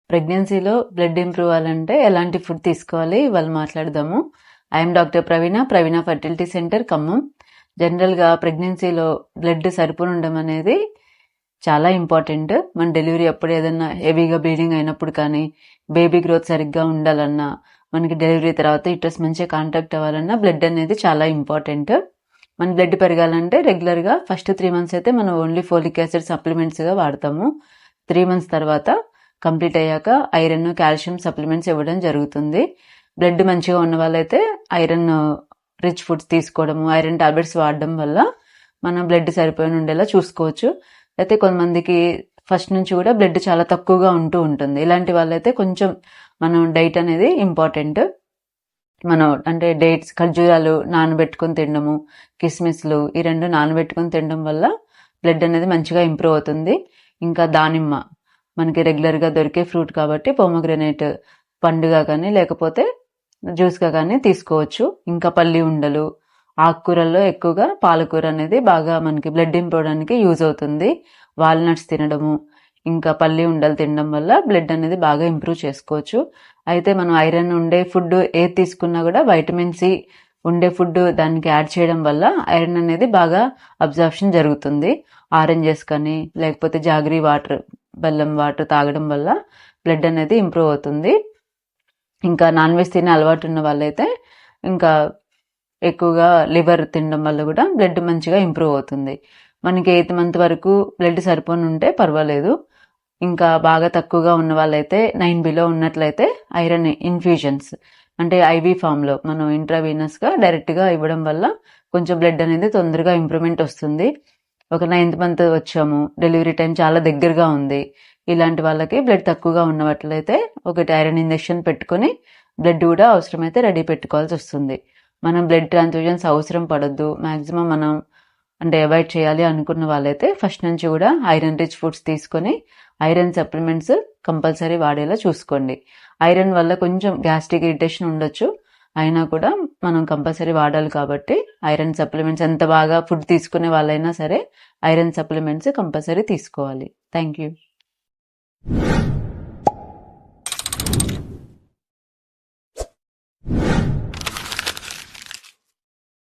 ప్రెగ్నెన్సీలో blood improve అవ్వాలంటే ఎలాంటి ఫుడ్ తీసుకోవాలి ఇవాళ మాట్లాడదాము. I'm doctor Praveena fertility centre Khammam. జనరల్గా ప్రెగ్నెన్సీలో బ్లడ్ సరిపోని ఉండడం అనేది చాలా ఇంపార్టెంట్. మన డెలివరీ అప్పుడు ఏదన్నా హెవీగా బ్లీడింగ్ అయినప్పుడు కానీ, బేబీ గ్రోత్ సరిగ్గా ఉండాలన్నా, మనకి డెలివరీ తర్వాత యూట్రస్ మంచిగా కాంటాక్ట్ అవ్వాలన్నా బ్లడ్ అనేది చాలా ఇంపార్టెంట్. మన బ్లడ్ పెరగాలంటే రెగ్యులర్గా ఫస్ట్ 3 months అయితే మనం ఓన్లీ ఫోలిక్ యాసిడ్ సప్లిమెంట్స్గా వాడతాము. 3 months తర్వాత కంప్లీట్ అయ్యాక ఐరన్, కాల్షియం సప్లిమెంట్స్ ఇవ్వడం జరుగుతుంది. బ్లడ్ మంచిగా ఉన్న వాళ్ళైతే ఐరన్ రిచ్ ఫుడ్స్ తీసుకోవడము, ఐరన్ టాబ్లెట్స్ వాడడం వల్ల మనం బ్లడ్ సరిపోయి ఉండేలా చూసుకోవచ్చు. అయితే కొంతమందికి ఫస్ట్ నుంచి కూడా బ్లడ్ చాలా తక్కువగా ఉంటూ ఉంటుంది. ఇలాంటి వాళ్ళైతే కొంచెం మనం డైట్ అనేది ఇంపార్టెంట్. మనం అంటే డేట్స్, ఖర్జూరాలు నానబెట్టుకొని తినడము, కిస్మిస్లు ఈ 2 నానబెట్టుకొని తినడం వల్ల బ్లడ్ అనేది మంచిగా ఇంప్రూవ్ అవుతుంది. ఇంకా దానిమ్మ మనకి రెగ్యులర్గా దొరికే ఫ్రూట్ కాబట్టి పొమోగ్రనేట్ పండుగా కానీ లేకపోతే జ్యూస్గా కానీ తీసుకోవచ్చు. ఇంకా పల్లి ఉండలు, ఆకుకూరల్లో ఎక్కువగా పాలకూర అనేది బాగా మనకి బ్లడ్ ఇంప్రూవ్ అవడానికి యూజ్ అవుతుంది. వాల్నట్స్ తినడము, ఇంకా పల్లి ఉండలు తినడం వల్ల బ్లడ్ అనేది బాగా ఇంప్రూవ్ చేసుకోవచ్చు. అయితే మనం ఐరన్ ఉండే ఫుడ్ ఏది తీసుకున్నా కూడా వైటమిన్ సి ఉండే ఫుడ్ దానికి యాడ్ చేయడం వల్ల ఐరన్ అనేది బాగా అబ్జార్ప్షన్ జరుగుతుంది. ఆరెంజెస్ కానీ లేకపోతే జాగరీ వాటర్, బెల్లం వాటర్ తాగడం వల్ల బ్లడ్ అనేది ఇంప్రూవ్ అవుతుంది. ఇంకా నాన్ వెజ్ తినే అలవాటు ఉన్న వాళ్ళైతే ఇంకా ఎక్కువగా లివర్ తినడం వల్ల కూడా బ్లడ్ మంచిగా ఇంప్రూవ్ అవుతుంది. మనకి 8th month వరకు బ్లడ్ సరిపోని ఉంటే పర్వాలేదు. ఇంకా బాగా తక్కువగా ఉన్న వాళ్ళైతే 9 below ఉన్నట్లయితే ఐరన్ ఇన్ఫ్యూజన్స్ అంటే ఐవీ ఫామ్లో మనం ఇంట్రావీనస్గా డైరెక్ట్గా ఇవ్వడం వల్ల కొంచెం బ్లడ్ అనేది తొందరగా ఇంప్రూవ్మెంట్ వస్తుంది. ఒక 9th month వచ్చాము, డెలివరీ టైం చాలా దగ్గరగా ఉంది, ఇలాంటి వాళ్ళకి బ్లడ్ తక్కువగా ఉన్నట్లయితే ఒకటి ఐరన్ ఇంజెక్షన్ పెట్టుకొని బ్లడ్ కూడా అవసరమైతే రెడీ పెట్టుకోవాల్సి వస్తుంది. మనం బ్లడ్ ట్రాన్స్ఫ్యూజన్స్ అవసరం పడొద్దు, మ్యాక్సిమం మనం అంటే అవాయిడ్ చేయాలి అనుకున్న వాళ్ళైతే ఫస్ట్ నుంచి కూడా ఐరన్ రిచ్ ఫుడ్స్ తీసుకొని ఐరన్ సప్లిమెంట్స్ కంపల్సరీ వాడేలా చూసుకోండి. ఐరన్ వల్ల కొంచెం గ్యాస్ట్రిక్ ఇరిటేషన్ ఉండొచ్చు, అయినా కూడా మనం కంపల్సరీ వాడాలి కాబట్టి ఐరన్ సప్లిమెంట్స్ ఎంత బాగా ఫుడ్ తీసుకునే వాళ్ళైనా సరే ఐరన్ సప్లిమెంట్స్ కంపల్సరీ తీసుకోవాలి. Thank you.